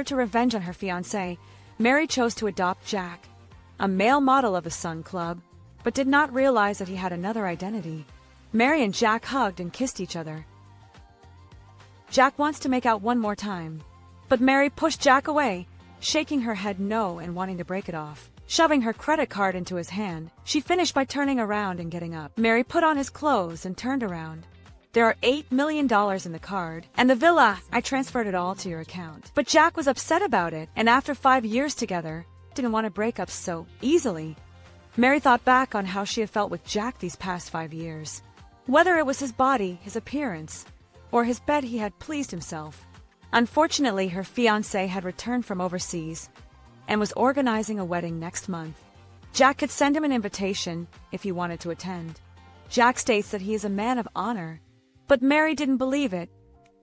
order to revenge on her fiancé, Mary chose to adopt Jack, a male model of the Sun Club, but did not realize that he had another identity. Mary and Jack hugged and kissed each other. Jack wants to make out one more time, but Mary pushed Jack away, shaking her head no and wanting to break it off. Shoving her credit card into his hand, she finished by turning around and getting up. Mary put on his clothes and turned around. There are $8 million in the card, and the villa, I transferred it all to your account. But Jack was upset about it, and after 5 years together, didn't want to break up so easily. Mary thought back on how she had felt with Jack these past 5 years. Whether it was his body, his appearance, or his bed, he had pleased himself. Unfortunately, her fiancé had returned from overseas and was organizing a wedding next month. Jack could send him an invitation if he wanted to attend. Jack states that he is a man of honor, but Mary didn't believe it,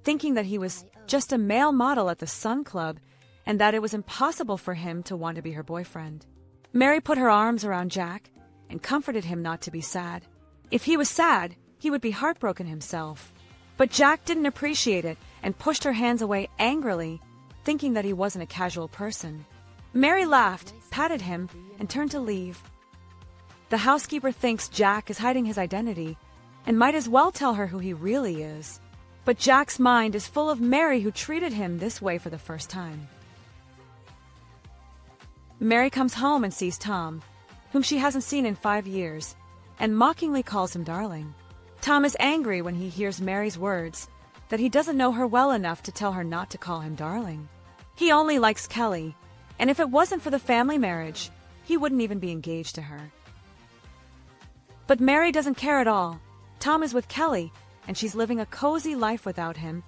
thinking that he was just a male model at the Sun Club and that it was impossible for him to want to be her boyfriend. Mary put her arms around Jack and comforted him not to be sad. If he was sad, he would be heartbroken himself. But Jack didn't appreciate it and pushed her hands away angrily, thinking that he wasn't a casual person. Mary laughed, patted him, and turned to leave. The housekeeper thinks Jack is hiding his identity and might as well tell her who he really is. But Jack's mind is full of Mary, who treated him this way for the first time. Mary comes home and sees Tom, whom she hasn't seen in 5 years, and mockingly calls him darling. Tom is angry when he hears Mary's words, that he doesn't know her well enough to tell her not to call him darling. He only likes Kelly, and if it wasn't for the family marriage, he wouldn't even be engaged to her. But Mary doesn't care at all. Tom is with Kelly, and she's living a cozy life without him.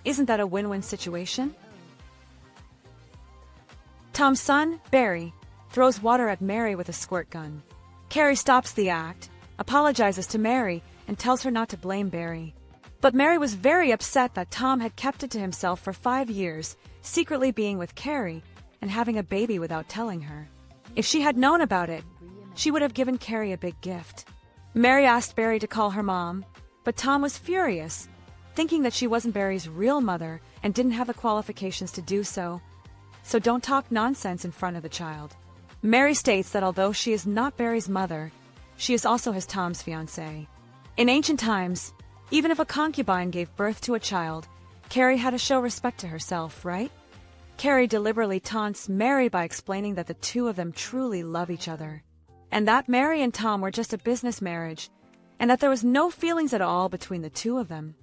Isn't that a win-win situation? Tom's son, Barry, throws water at Mary with a squirt gun. Carrie stops the act, apologizes to Mary, and tells her not to blame Barry. But Mary was very upset that Tom had kept it to himself for 5 years, secretly being with Carrie and having a baby without telling her. If she had known about it, she would have given Carrie a big gift. Mary asked Barry to call her mom, but Tom was furious, thinking that she wasn't Barry's real mother and didn't have the qualifications to do so. So don't talk nonsense in front of the child. Mary states that although she is not Barry's mother, she is also Tom's fiancée. In ancient times, even if a concubine gave birth to a child, Carrie had to show respect to herself, right? Carrie deliberately taunts Mary by explaining that the two of them truly love each other, and that Mary and Tom were just a business marriage, and that there was no feelings at all between the two of them.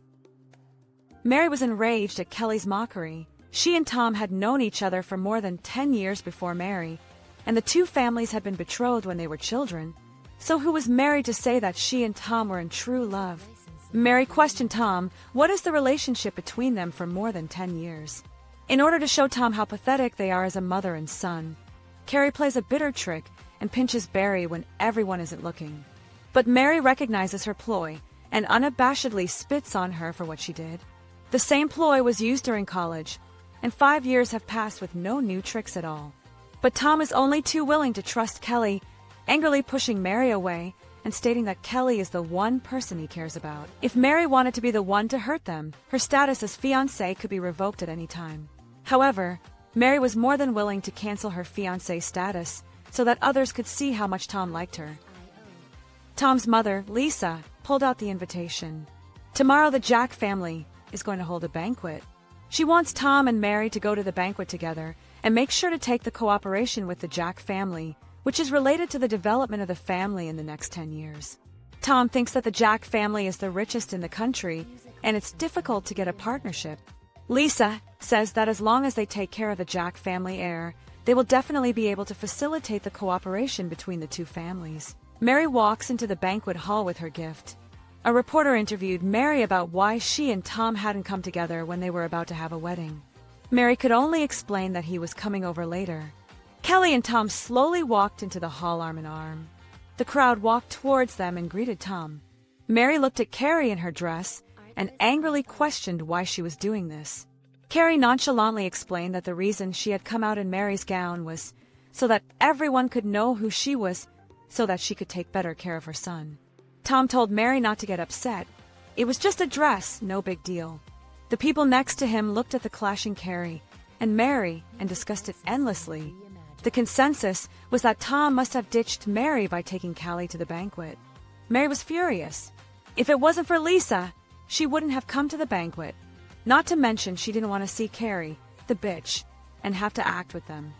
Mary was enraged at Kelly's mockery. She and Tom had known each other for more than 10 years before Mary, and the two families had been betrothed when they were children. So who was Mary to say that she and Tom were in true love? Mary questioned Tom, what is the relationship between them for more than 10 years? In order to show Tom how pathetic they are as a mother and son, Carrie plays a bitter trick and pinches Barry when everyone isn't looking. But Mary recognizes her ploy and unabashedly spits on her for what she did. The same ploy was used during college, and 5 years have passed with no new tricks at all. But Tom is only too willing to trust Kelly, angrily pushing Mary away and stating that Kelly is the one person he cares about. If Mary wanted to be the one to hurt them, her status as fiancé could be revoked at any time. However, Mary was more than willing to cancel her fiancé status so that others could see how much Tom liked her. Tom's mother, Lisa, pulled out the invitation. Tomorrow the Jack family is going to hold a banquet. She wants Tom and Mary to go to the banquet together and make sure to take the cooperation with the Jack family, which is related to the development of the family in the next 10 years. Tom thinks that the Jack family is the richest in the country, and it's difficult to get a partnership. Lisa says that as long as they take care of the Jack family heir, they will definitely be able to facilitate the cooperation between the two families. Mary walks into the banquet hall with her gift. A reporter interviewed Mary about why she and Tom hadn't come together when they were about to have a wedding. Mary could only explain that he was coming over later. Kelly and Tom slowly walked into the hall arm in arm. The crowd walked towards them and greeted Tom. Mary looked at Carrie in her dress and angrily questioned why she was doing this. Carrie nonchalantly explained that the reason she had come out in Mary's gown was so that everyone could know who she was, so that she could take better care of her son. Tom told Mary not to get upset. It was just a dress, no big deal. The people next to him looked at the clashing Carrie and Mary and discussed it endlessly. The consensus was that Tom must have ditched Mary by taking Callie to the banquet. Mary was furious. If it wasn't for Lisa, she wouldn't have come to the banquet. Not to mention she didn't want to see Carrie, the bitch, and have to act with them.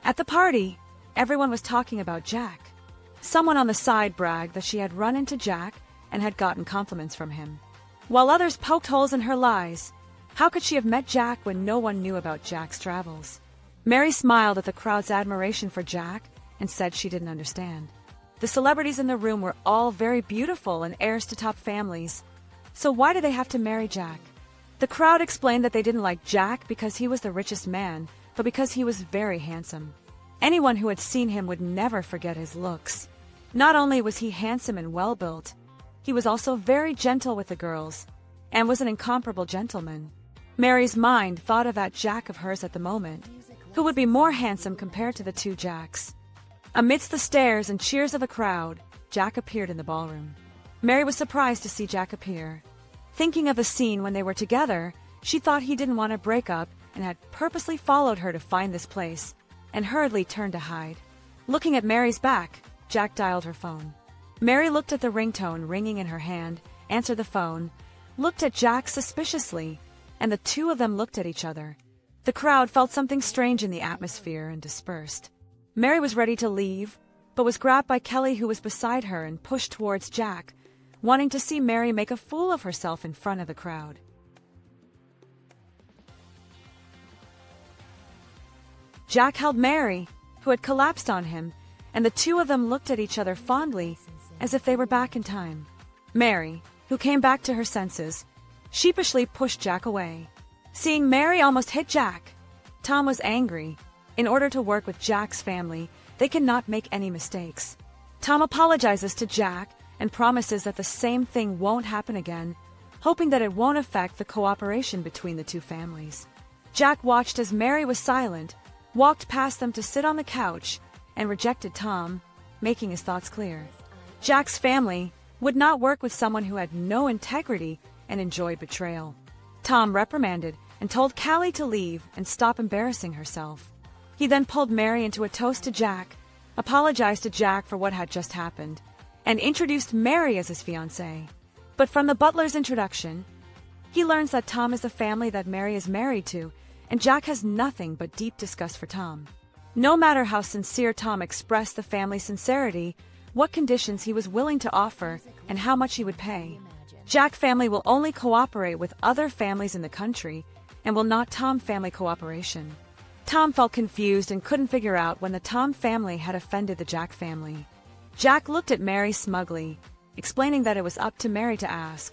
At the party, everyone was talking about Jack. Someone on the side bragged that she had run into Jack and had gotten compliments from him, while others poked holes in her lies. How could she have met Jack when no one knew about Jack's travels? Mary smiled at the crowd's admiration for Jack and said she didn't understand. The celebrities in the room were all very beautiful and heirs to top families, so why did they have to marry Jack? The crowd explained that they didn't like Jack because he was the richest man, but because he was very handsome. Anyone who had seen him would never forget his looks. Not only was he handsome and well-built, he was also very gentle with the girls, and was an incomparable gentleman. Mary's mind thought of that Jack of hers at the moment, who would be more handsome compared to the two Jacks. Amidst the stares and cheers of the crowd, Jack appeared in the ballroom. Mary was surprised to see Jack appear. Thinking of the scene when they were together, she thought he didn't want to break up and had purposely followed her to find this place, and hurriedly turned to hide. Looking at Mary's back, Jack dialed her phone. Mary looked at the ringtone ringing in her hand, answered the phone, looked at Jack suspiciously, and the two of them looked at each other. The crowd felt something strange in the atmosphere and dispersed. Mary was ready to leave, but was grabbed by Kelly, who was beside her, and pushed towards Jack, wanting to see Mary make a fool of herself in front of the crowd. Jack held Mary, who had collapsed on him, and the two of them looked at each other fondly, as if they were back in time. Mary, who came back to her senses, sheepishly pushed Jack away. Seeing Mary almost hit Jack, Tom was angry. In order to work with Jack's family, they cannot make any mistakes. Tom apologizes to Jack and promises that the same thing won't happen again, hoping that it won't affect the cooperation between the two families. Jack watched as Mary was silent, walked past them to sit on the couch, and rejected Tom, making his thoughts clear. Jack's family would not work with someone who had no integrity and enjoyed betrayal. Tom reprimanded and told Callie to leave and stop embarrassing herself. He then pulled Mary into a toast to Jack, apologized to Jack for what had just happened, and introduced Mary as his fiancé. But from the butler's introduction, he learns that Tom is the family that Mary is married to, and Jack has nothing but deep disgust for Tom. No matter how sincere Tom expressed the family's sincerity, what conditions he was willing to offer, and how much he would pay, Jack family will only cooperate with other families in the country, and will not Tom family cooperation. Tom felt confused and couldn't figure out when the Tom family had offended the Jack family. Jack looked at Mary smugly, explaining that it was up to Mary to ask.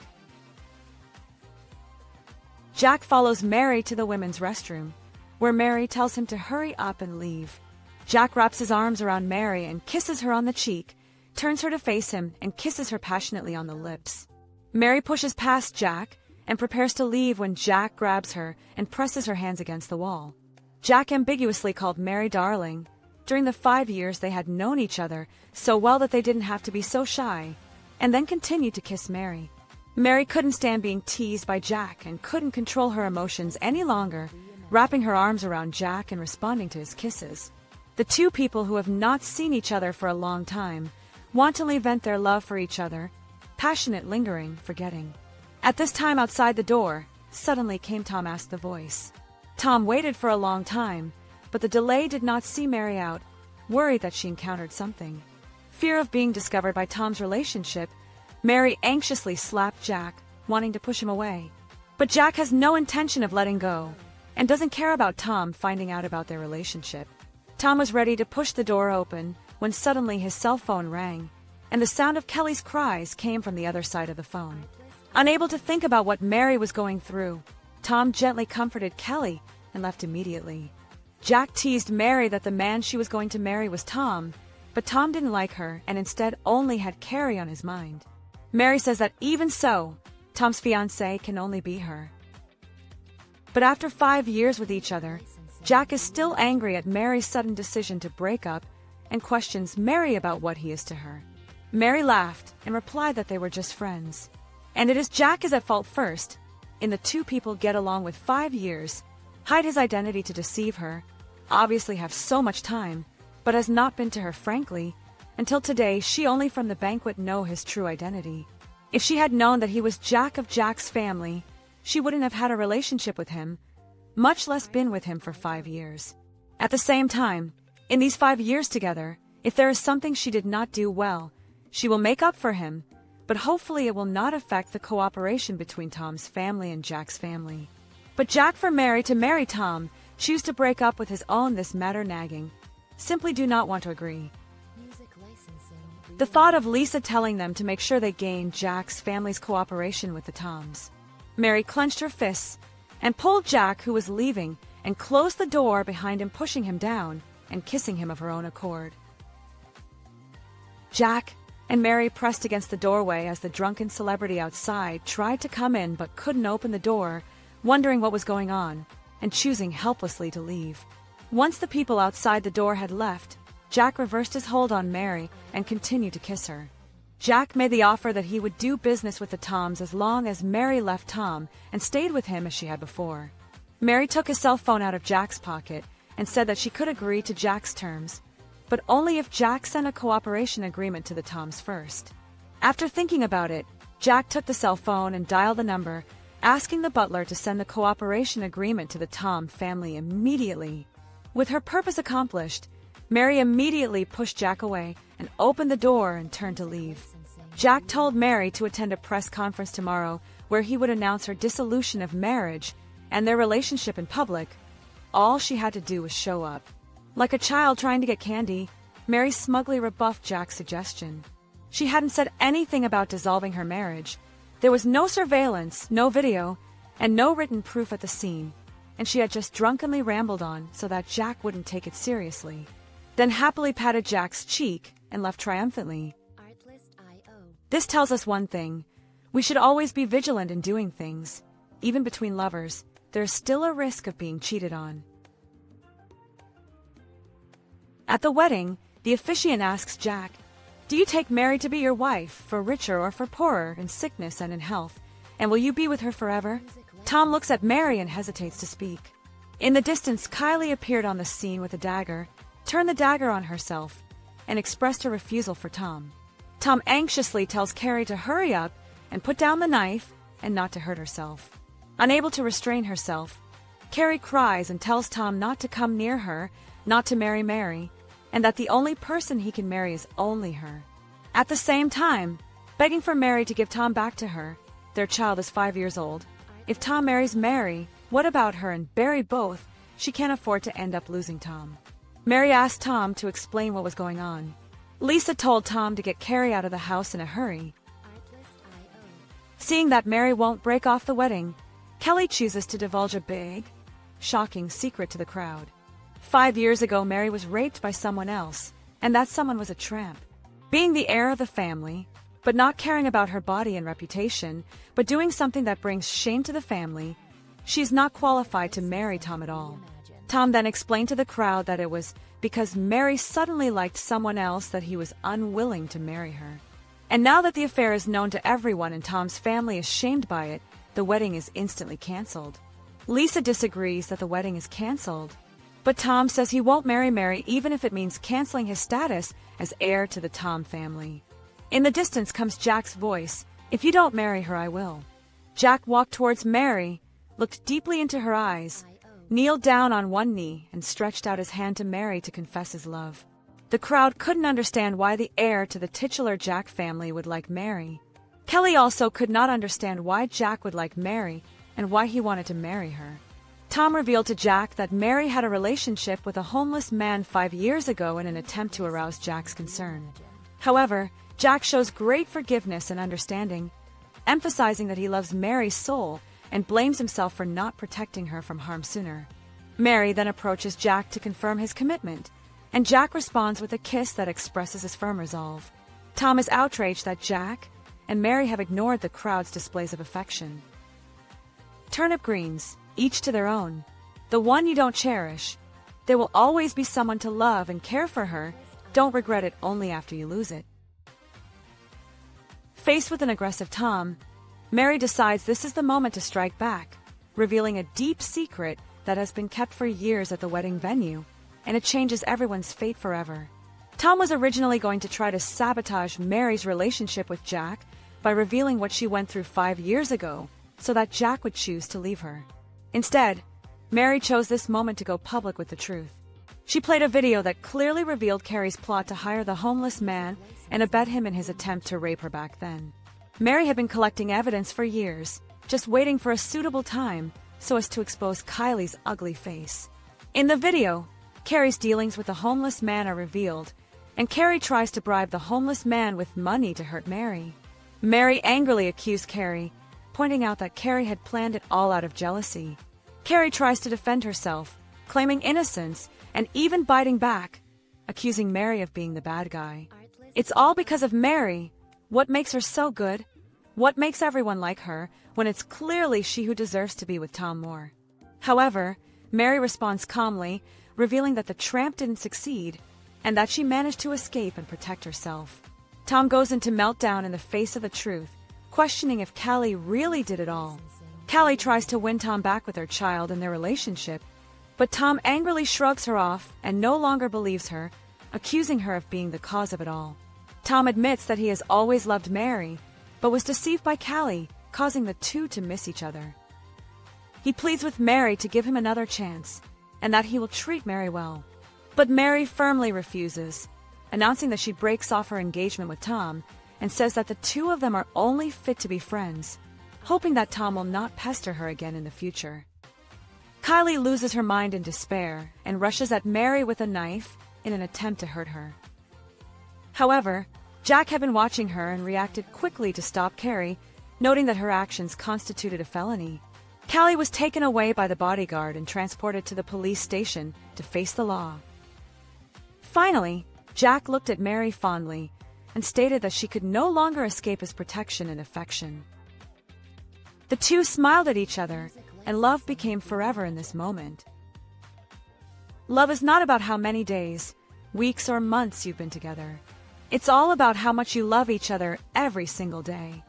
Jack follows Mary to the women's restroom, where Mary tells him to hurry up and leave. Jack wraps his arms around Mary and kisses her on the cheek, turns her to face him, and kisses her passionately on the lips. Mary pushes past Jack and prepares to leave when Jack grabs her and presses her hands against the wall. Jack ambiguously called Mary darling. During the 5 years they had known each other so well that they didn't have to be so shy, and then continued to kiss Mary. Mary couldn't stand being teased by Jack and couldn't control her emotions any longer, wrapping her arms around Jack and responding to his kisses. The two people who have not seen each other for a long time wantonly vent their love for each other, passionate, lingering, forgetting. At this time outside the door, suddenly came Tom asked the voice. Tom waited for a long time, but the delay did not see Mary out, worried that she encountered something. Fear of being discovered by Tom's relationship, Mary anxiously slapped Jack, wanting to push him away. But Jack has no intention of letting go, and doesn't care about Tom finding out about their relationship. Tom was ready to push the door open when suddenly his cell phone rang, and the sound of Kelly's cries came from the other side of the phone. Unable to think about what Mary was going through, Tom gently comforted Kelly and left immediately. Jack teased Mary that the man she was going to marry was Tom, but Tom didn't like her and instead only had Carrie on his mind. Mary says that even so, Tom's fiancé can only be her. But after 5 years with each other, Jack is still angry at Mary's sudden decision to break up and questions Mary about what he is to her. Mary laughed and replied that they were just friends. And it is Jack is at fault first. in the two people get along with 5 years, hide his identity to deceive her, obviously have so much time, but has not been to her frankly. Until today, she only from the banquet know his true identity. If she had known that he was Jack of Jack's family, she wouldn't have had a relationship with him, much less been with him for 5 years. At the same time, in these 5 years together, if there is something she did not do well, she will make up for him, but hopefully it will not affect the cooperation between Tom's family and Jack's family. But Jack for Mary to marry Tom, choose to break up with his own this matter nagging, simply do not want to agree. The thought of Lisa telling them to make sure they gain Jack's family's cooperation with the Toms. Mary clenched her fists and pulled Jack, who was leaving, and closed the door behind him, pushing him down and kissing him of her own accord. Jack and Mary pressed against the doorway as the drunken celebrity outside tried to come in but couldn't open the door, wondering what was going on, and choosing helplessly to leave. Once the people outside the door had left, Jack reversed his hold on Mary and continued to kiss her. Jack made the offer that he would do business with the Toms as long as Mary left Tom and stayed with him as she had before. Mary took his cell phone out of Jack's pocket and said that she could agree to Jack's terms, but only if Jack sent a cooperation agreement to the Toms first. After thinking about it, Jack took the cell phone and dialed the number, asking the butler to send the cooperation agreement to the Tom family immediately. With her purpose accomplished, Mary immediately pushed Jack away and opened the door and turned to leave. Jack told Mary to attend a press conference tomorrow where he would announce her dissolution of marriage and their relationship in public. All she had to do was show up. Like a child trying to get candy, Mary smugly rebuffed Jack's suggestion. She hadn't said anything about dissolving her marriage. There was no surveillance, no video, and no written proof at the scene, and she had just drunkenly rambled on so that Jack wouldn't take it seriously. Then happily patted Jack's cheek and left triumphantly. This tells us one thing. We should always be vigilant in doing things. Even between lovers, there is still a risk of being cheated on. At the wedding, the officiant asks Jack, "Do you take Mary to be your wife, for richer or for poorer, in sickness and in health, and will you be with her forever?" Tom looks at Mary and hesitates to speak. In the distance, Kylie appeared on the scene with a dagger, turned the dagger on herself, and expressed her refusal for Tom. Tom anxiously tells Carrie to hurry up and put down the knife and not to hurt herself. Unable to restrain herself, Carrie cries and tells Tom not to come near her, not to marry Mary, and that the only person he can marry is only her. At the same time, begging for Mary to give Tom back to her. Their child is 5 years old. If Tom marries Mary, what about her and Barry both? She can't afford to end up losing Tom. Mary asked Tom to explain what was going on. Lisa told Tom to get Carrie out of the house in a hurry. Seeing that Mary won't break off the wedding, Kelly chooses to divulge a big, shocking secret to the crowd. 5 years ago, Mary was raped by someone else, and that someone was a tramp. Being the heir of the family, but not caring about her body and reputation, but doing something that brings shame to the family, she's not qualified to marry Tom at all. Tom then explained to the crowd that it was because Mary suddenly liked someone else that he was unwilling to marry her. And now that the affair is known to everyone and Tom's family is shamed by it, the wedding is instantly canceled. Lisa disagrees that the wedding is canceled, but Tom says he won't marry Mary even if it means canceling his status as heir to the Tom family. In the distance comes Jack's voice, "If you don't marry her, I will." Jack walked towards Mary, looked deeply into her eyes, kneeled down on one knee, and stretched out his hand to Mary to confess his love. The crowd couldn't understand why the heir to the titular Jack family would like Mary. Kelly also could not understand why Jack would like Mary and why he wanted to marry her. Tom revealed to Jack that Mary had a relationship with a homeless man 5 years ago in an attempt to arouse Jack's concern. However, Jack shows great forgiveness and understanding, emphasizing that he loves Mary's soul and blames himself for not protecting her from harm sooner. Mary then approaches Jack to confirm his commitment, and Jack responds with a kiss that expresses his firm resolve. Tom is outraged that Jack and Mary have ignored the crowd's displays of affection. Turnip greens, each to their own. The one you don't cherish. There will always be someone to love and care for her. Don't regret it only after you lose it. Faced with an aggressive Tom, Mary decides this is the moment to strike back, revealing a deep secret that has been kept for years at the wedding venue, and it changes everyone's fate forever. Tom was originally going to try to sabotage Mary's relationship with Jack by revealing what she went through 5 years ago so that Jack would choose to leave her. Instead, Mary chose this moment to go public with the truth. She played a video that clearly revealed Carrie's plot to hire the homeless man and abet him in his attempt to rape her back then. Mary had been collecting evidence for years, just waiting for a suitable time so as to expose Kylie's ugly face. In the video, Carrie's dealings with the homeless man are revealed, and Carrie tries to bribe the homeless man with money to hurt Mary. Mary angrily accused Carrie, pointing out that Carrie had planned it all out of jealousy. Carrie tries to defend herself, claiming innocence and even biting back, accusing Mary of being the bad guy. It's all because of Mary. What makes her so good? What makes everyone like her when it's clearly she who deserves to be with Tom more? However, Mary responds calmly, revealing that the tramp didn't succeed and that she managed to escape and protect herself. Tom goes into meltdown in the face of the truth, questioning if Callie really did it all. Callie tries to win Tom back with her child and their relationship, but Tom angrily shrugs her off and no longer believes her, accusing her of being the cause of it all. Tom admits that he has always loved Mary, but was deceived by Callie, causing the two to miss each other. He pleads with Mary to give him another chance, and that he will treat Mary well. But Mary firmly refuses, announcing that she breaks off her engagement with Tom and says that the two of them are only fit to be friends, hoping that Tom will not pester her again in the future. Kylie loses her mind in despair and rushes at Mary with a knife in an attempt to hurt her. However, Jack had been watching her and reacted quickly to stop Carrie, noting that her actions constituted a felony. Callie was taken away by the bodyguard and transported to the police station to face the law. Finally, Jack looked at Mary fondly and stated that she could no longer escape his protection and affection. The two smiled at each other, and love became forever in this moment. Love is not about how many days, weeks, or months you've been together. It's all about how much you love each other every single day.